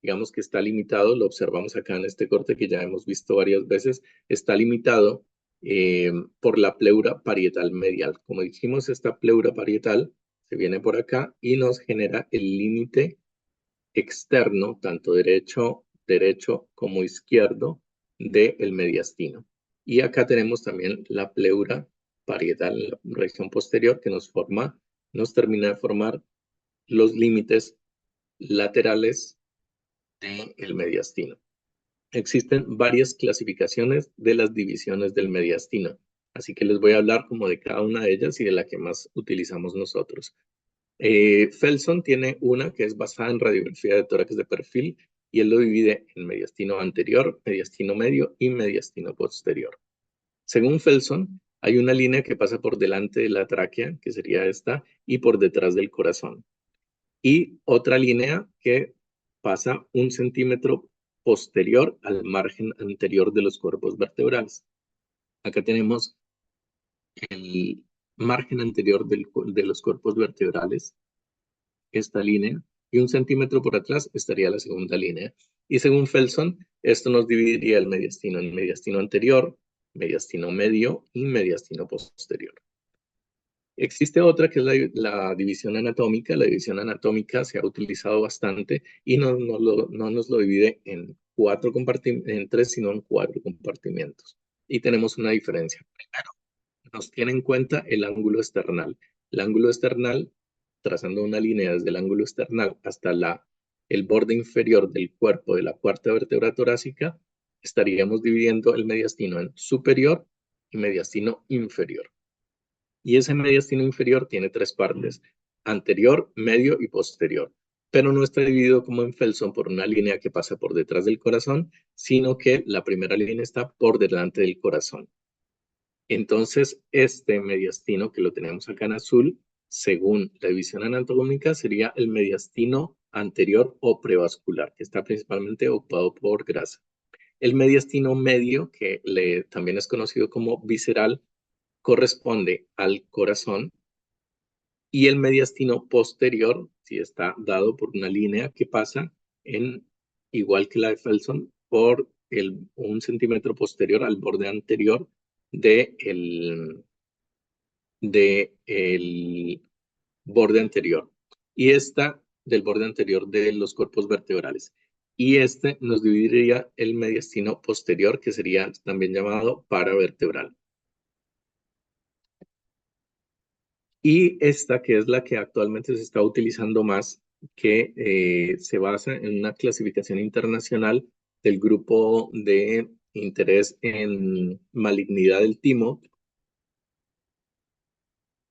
[SPEAKER 1] digamos que está limitado, lo observamos acá en este corte que ya hemos visto varias veces, está limitado por la pleura parietal medial. Como dijimos, esta pleura parietal se viene por acá y nos genera el límite externo, tanto derecho como izquierdo, del mediastino. Y acá tenemos también la pleura parietal en la región posterior que nos termina de formar los límites laterales del mediastino. Existen varias clasificaciones de las divisiones del mediastino, así que les voy a hablar como de cada una de ellas y de la que más utilizamos nosotros. Felson tiene una que es basada en radiografía de tórax de perfil y él lo divide en mediastino anterior, mediastino medio y mediastino posterior. Según Felson, hay una línea que pasa por delante de la tráquea, que sería esta, y por detrás del corazón. Y otra línea que pasa 1 centímetro posterior al margen anterior de los cuerpos vertebrales. Acá tenemos el margen anterior de los cuerpos vertebrales, esta línea, y 1 centímetro por atrás estaría la segunda línea. Y según Felson, esto nos dividiría el mediastino en mediastino anterior, mediastino medio y mediastino posterior. Existe otra que es la división anatómica. La división anatómica se ha utilizado bastante y no nos lo divide en en 3, sino en 4 compartimientos. Y tenemos una diferencia. Primero, nos tiene en cuenta el ángulo esternal. El ángulo esternal, trazando una línea desde el ángulo esternal hasta el borde inferior del cuerpo de la cuarta vértebra torácica, estaríamos dividiendo el mediastino en superior y mediastino inferior. Y ese mediastino inferior tiene 3 partes, anterior, medio y posterior, pero no está dividido como en Felson por una línea que pasa por detrás del corazón, sino que la primera línea está por delante del corazón. Entonces, este mediastino que lo tenemos acá en azul, según la división anatómica, sería el mediastino anterior o prevascular, que está principalmente ocupado por grasa. El mediastino medio, que también es conocido como visceral, corresponde al corazón, y el mediastino posterior, si está dado por una línea que pasa igual que la de Felson, por 1 centímetro posterior al borde anterior del borde anterior. Y esta del borde anterior de los cuerpos vertebrales. Y este nos dividiría el mediastino posterior, que sería también llamado paravertebral. Y esta, que es la que actualmente se está utilizando más, que se basa en una clasificación internacional del grupo de interés en malignidad del timo,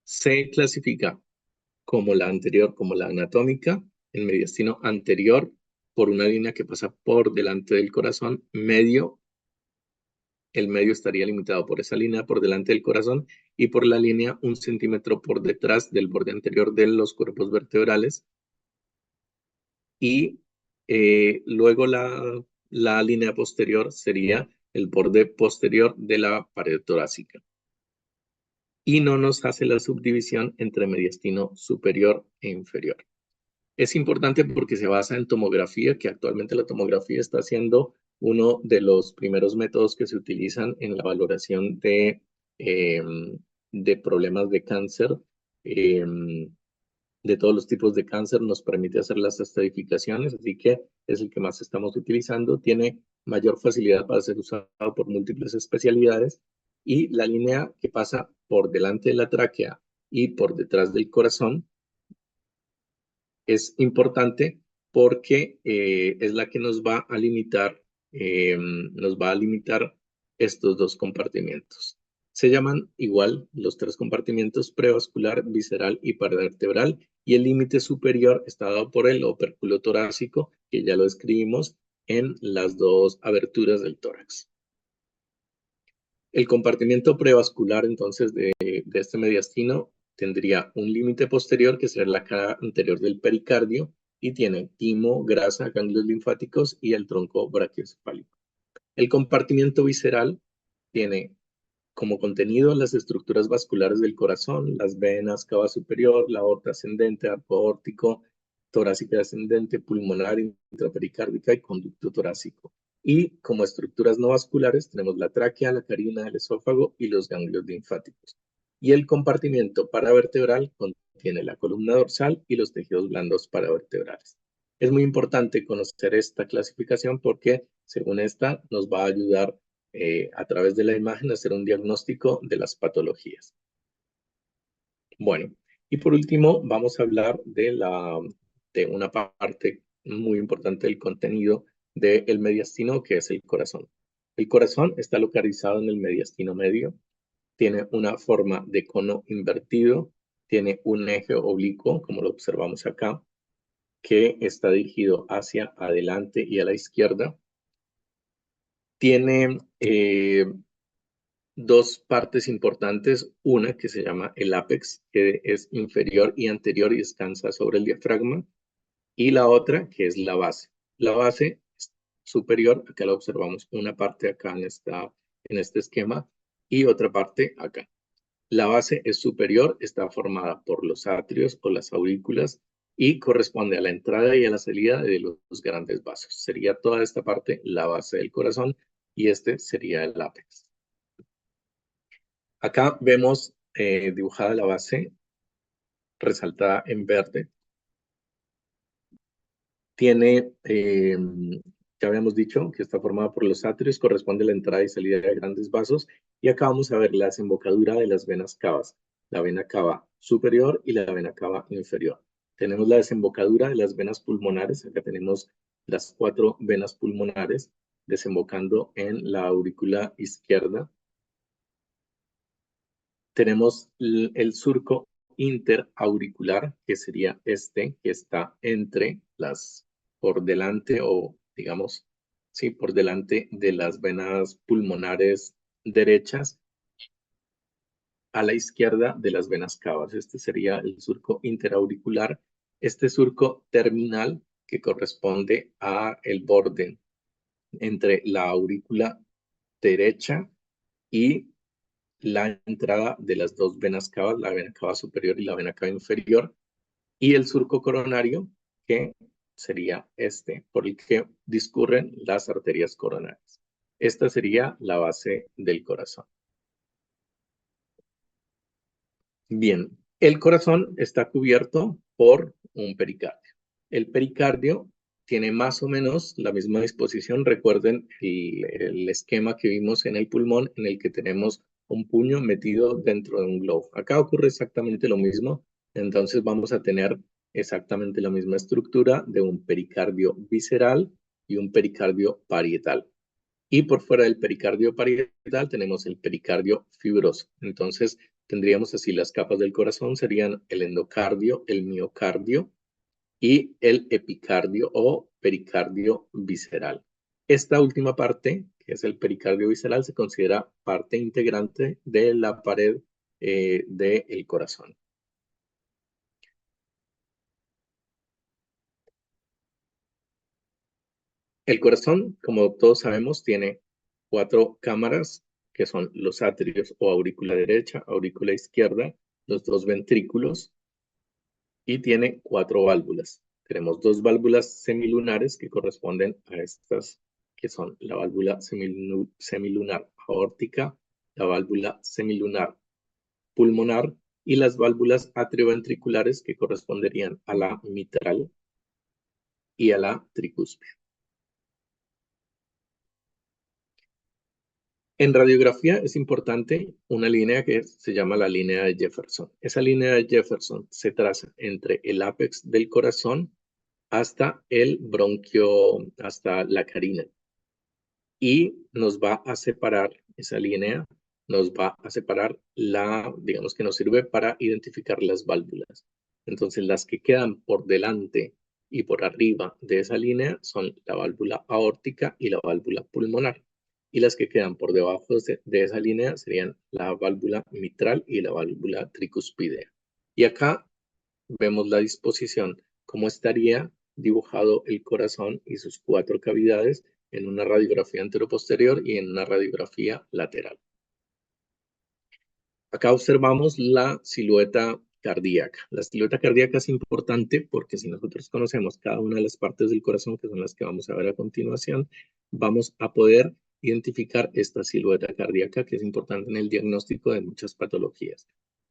[SPEAKER 1] se clasifica como la anterior, como la anatómica, el mediastino anterior por una línea que pasa por delante del corazón, el medio estaría limitado por esa línea por delante del corazón y por la línea 1 centímetro por detrás del borde anterior de los cuerpos vertebrales. Y luego la línea posterior sería el borde posterior de la pared torácica. Y no nos hace la subdivisión entre mediastino superior e inferior. Es importante porque se basa en tomografía, que actualmente la tomografía está siendo uno de los primeros métodos que se utilizan en la valoración de problemas de cáncer, de todos los tipos de cáncer, nos permite hacer las estratificaciones, así que es el que más estamos utilizando. Tiene mayor facilidad para ser usado por múltiples especialidades y la línea que pasa por delante de la tráquea y por detrás del corazón es importante porque es la que nos va a limitar estos 2 compartimientos. Se llaman igual los 3 compartimientos: prevascular, visceral y paravertebral, y el límite superior está dado por el opérculo torácico, que ya lo describimos en las 2 aberturas del tórax. El compartimiento prevascular, entonces, de este mediastino tendría un límite posterior, que sería la cara anterior del pericardio, y tiene timo, grasa, ganglios linfáticos y el tronco brachiocefálico. El compartimiento visceral tiene como contenido las estructuras vasculares del corazón, las venas, cava superior, la aorta ascendente, arco aórtico, torácica descendente, pulmonar, intrapericárdica y conducto torácico. Y como estructuras no vasculares tenemos la tráquea, la carina, el esófago y los ganglios linfáticos. Y el compartimiento paravertebral contiene la columna dorsal y los tejidos blandos paravertebrales. Es muy importante conocer esta clasificación porque, según esta, nos va a ayudar a través de la imagen a hacer un diagnóstico de las patologías. Bueno, y por último vamos a hablar de una parte muy importante del contenido del mediastino, que es el corazón. El corazón está localizado en el mediastino medio, tiene una forma de cono invertido, tiene un eje oblicuo, como lo observamos acá, que está dirigido hacia adelante y a la izquierda. Tiene dos partes importantes, una que se llama el ápex, que es inferior y anterior y descansa sobre el diafragma, y la otra que es la base. La base es superior, acá la observamos una parte acá en este esquema y otra parte acá. La base es superior, está formada por los atrios o las aurículas y corresponde a la entrada y a la salida de los grandes vasos. Sería toda esta parte la base del corazón y este sería el ápex. Acá vemos dibujada la base resaltada en verde. Tiene, ya habíamos dicho que está formada por los atrios, corresponde a la entrada y salida de grandes vasos. Y acá vamos a ver la desembocadura de las venas cavas, la vena cava superior y la vena cava inferior. Tenemos la desembocadura de las venas pulmonares. Acá tenemos las 4 venas pulmonares desembocando en la aurícula izquierda. Tenemos el surco interauricular, que sería este, que está por delante o digamos, sí, por delante de las venas pulmonares derechas, a la izquierda de las venas cavas. Este sería el surco interauricular. Este surco terminal, que corresponde a el borde entre la aurícula derecha y la entrada de las dos venas cavas, la vena cava superior y la vena cava inferior, y el surco coronario, que sería este, por el que discurren las arterias coronarias. Esta sería la base del corazón. Bien, el corazón está cubierto por un pericardio. El pericardio tiene más o menos la misma disposición. Recuerden el esquema que vimos en el pulmón, en el que tenemos un puño metido dentro de un globo. Acá ocurre exactamente lo mismo. Entonces vamos a tener exactamente la misma estructura de un pericardio visceral y un pericardio parietal. Y por fuera del pericardio parietal tenemos el pericardio fibroso. Entonces tendríamos así las capas del corazón, serían el endocardio, el miocardio y el epicardio o pericardio visceral. Esta última parte, que es el pericardio visceral, se considera parte integrante de la pared del corazón. El corazón, como todos sabemos, tiene 4 cámaras, que son los atrios o aurícula derecha, aurícula izquierda, los 2 ventrículos, y tiene 4 válvulas. Tenemos 2 válvulas semilunares que corresponden a estas, que son la válvula semilunar aórtica, la válvula semilunar pulmonar y las válvulas atrioventriculares que corresponderían a la mitral y a la tricúspide. En radiografía es importante una línea que se llama la línea de Jefferson. Esa línea de Jefferson se traza entre el ápex del corazón hasta el bronquio, hasta la carina. Y nos va a separar, esa línea nos va a separar digamos que nos sirve para identificar las válvulas. Entonces las que quedan por delante y por arriba de esa línea son la válvula aórtica y la válvula pulmonar. Y las que quedan por debajo de esa línea serían la válvula mitral y la válvula tricuspidea. Y acá vemos la disposición, cómo estaría dibujado el corazón y sus 4 cavidades en una radiografía anteroposterior y en una radiografía lateral. Acá observamos la silueta cardíaca. La silueta cardíaca es importante porque si nosotros conocemos cada una de las partes del corazón, que son las que vamos a ver a continuación, vamos a poder identificar esta silueta cardíaca que es importante en el diagnóstico de muchas patologías.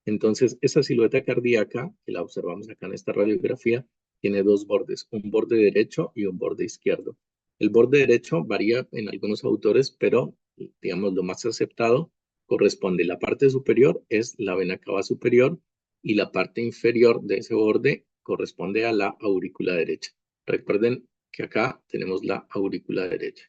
[SPEAKER 1] Entonces, esa silueta cardíaca, que la observamos acá en esta radiografía, tiene dos bordes, un borde derecho y un borde izquierdo. El borde derecho varía en algunos autores, pero digamos lo más aceptado corresponde. La parte superior es la vena cava superior y la parte inferior de ese borde corresponde a la aurícula derecha. Recuerden que acá tenemos la aurícula derecha.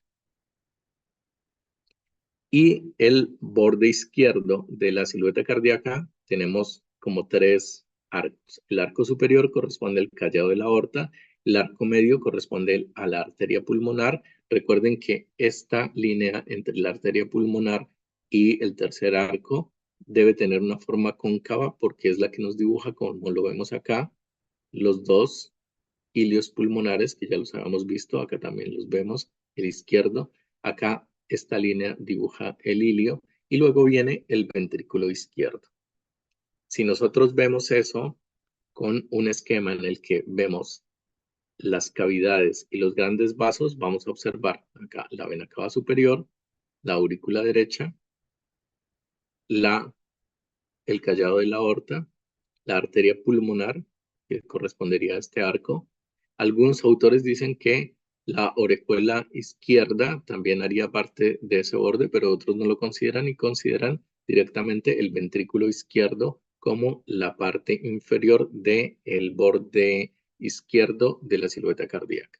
[SPEAKER 1] Y el borde izquierdo de la silueta cardíaca tenemos como tres arcos. El arco superior corresponde al callado de la aorta, el arco medio corresponde a la arteria pulmonar. Recuerden que esta línea entre la arteria pulmonar y el tercer arco debe tener una forma cóncava porque es la que nos dibuja, como lo vemos acá, los dos ilios pulmonares, que ya los habíamos visto, acá también los vemos, el izquierdo, acá esta línea dibuja el ilio y luego viene el ventrículo izquierdo. Si nosotros vemos eso con un esquema en el que vemos las cavidades y los grandes vasos, vamos a observar acá la vena cava superior, la aurícula derecha, el callado de la aorta, la arteria pulmonar, que correspondería a este arco. Algunos autores dicen que la orejuela izquierda también haría parte de ese borde, pero otros no lo consideran y consideran directamente el ventrículo izquierdo como la parte inferior del borde izquierdo de la silueta cardíaca.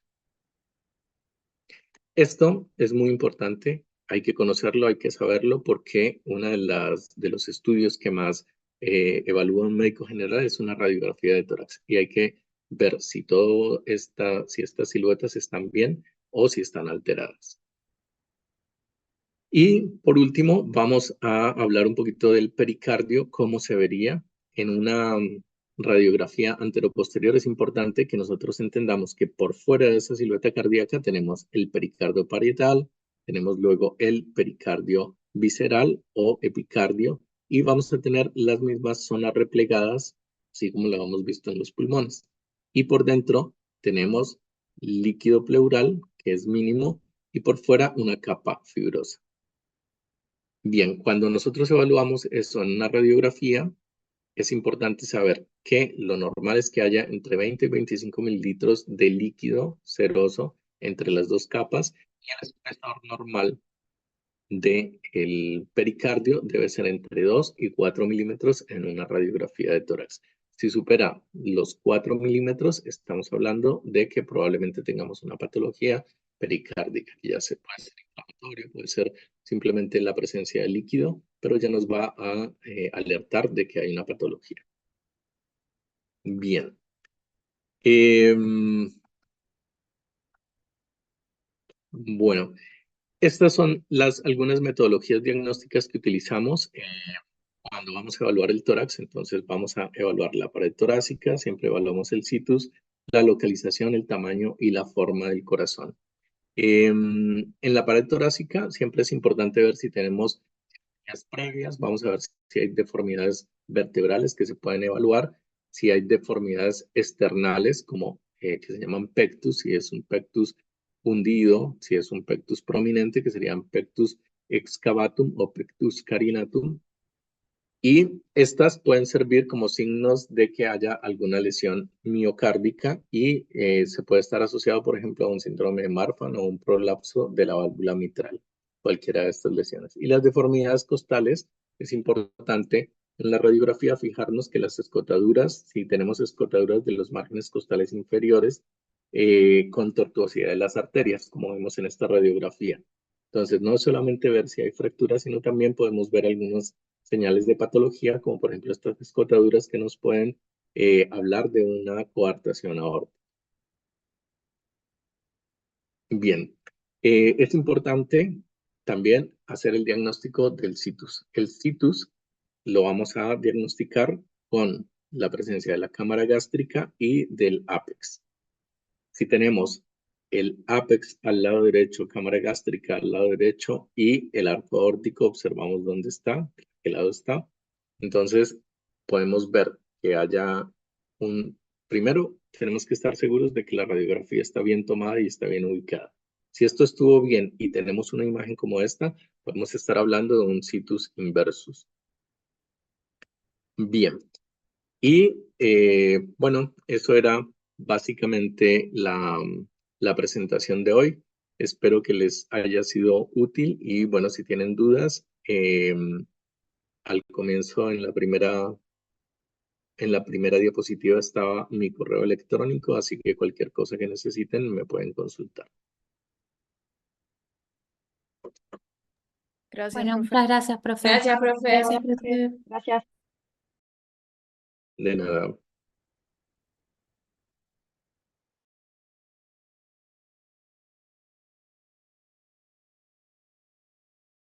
[SPEAKER 1] Esto es muy importante, hay que conocerlo, hay que saberlo, porque uno de los estudios que más evalúa un médico general es una radiografía de tórax y hay que ver si si estas siluetas están bien o si están alteradas. Y por último, vamos a hablar un poquito del pericardio, cómo se vería en una radiografía anteroposterior. Es importante que nosotros entendamos que por fuera de esa silueta cardíaca tenemos el pericardio parietal, tenemos luego el pericardio visceral o epicardio y vamos a tener las mismas zonas replegadas, así como lo hemos visto en los pulmones. Y por dentro tenemos líquido pleural, que es mínimo, y por fuera una capa fibrosa. Bien, cuando nosotros evaluamos eso en una radiografía, es importante saber que lo normal es que haya entre 20 y 25 mililitros de líquido seroso entre las dos capas y el espesor normal del pericardio debe ser entre 2 y 4 milímetros en una radiografía de tórax. Si supera los 4 milímetros, estamos hablando de que probablemente tengamos una patología pericárdica, que ya se puede ser inflamatorio, puede ser simplemente la presencia de líquido, pero ya nos va a alertar de que hay una patología. Bien. Bueno, estas son algunas metodologías diagnósticas que utilizamos cuando vamos a evaluar el tórax. Entonces vamos a evaluar la pared torácica, siempre evaluamos el situs, la localización, el tamaño y la forma del corazón. En la pared torácica siempre es importante ver si tenemos previas, vamos a ver si hay deformidades vertebrales que se pueden evaluar, si hay deformidades externales como que se llaman pectus, si es un pectus hundido, si es un pectus prominente, que serían pectus excavatum o pectus carinatum, y estas pueden servir como signos de que haya alguna lesión miocárdica y se puede estar asociado, por ejemplo, a un síndrome de Marfan o un prolapso de la válvula mitral, cualquiera de estas lesiones. Y las deformidades costales, es importante en la radiografía fijarnos que las escotaduras, si tenemos escotaduras de los márgenes costales inferiores, con tortuosidad de las arterias, como vemos en esta radiografía. Entonces, no solamente ver si hay fracturas, sino también podemos ver algunos señales de patología, como por ejemplo estas escotaduras que nos pueden hablar de una coartación aórtica. Bien, es importante también hacer el diagnóstico del situs. El situs lo vamos a diagnosticar con la presencia de la cámara gástrica y del ápex. Si tenemos el ápex al lado derecho, cámara gástrica al lado derecho y el arco aórtico, observamos dónde está, qué lado está. Entonces podemos ver que haya primero, tenemos que estar seguros de que la radiografía está bien tomada y está bien ubicada. Si esto estuvo bien y tenemos una imagen como esta, podemos estar hablando de un situs inversus. Bien. Y bueno, eso era básicamente la presentación de hoy. Espero que les haya sido útil y bueno, si tienen dudas, al comienzo en la primera diapositiva estaba mi correo electrónico, así que cualquier cosa que necesiten me pueden consultar.
[SPEAKER 2] Gracias,
[SPEAKER 3] Bueno,
[SPEAKER 2] profe.
[SPEAKER 3] muchas gracias, profe.
[SPEAKER 2] Gracias, profe.
[SPEAKER 3] Gracias, profe.
[SPEAKER 4] Gracias.
[SPEAKER 1] De nada.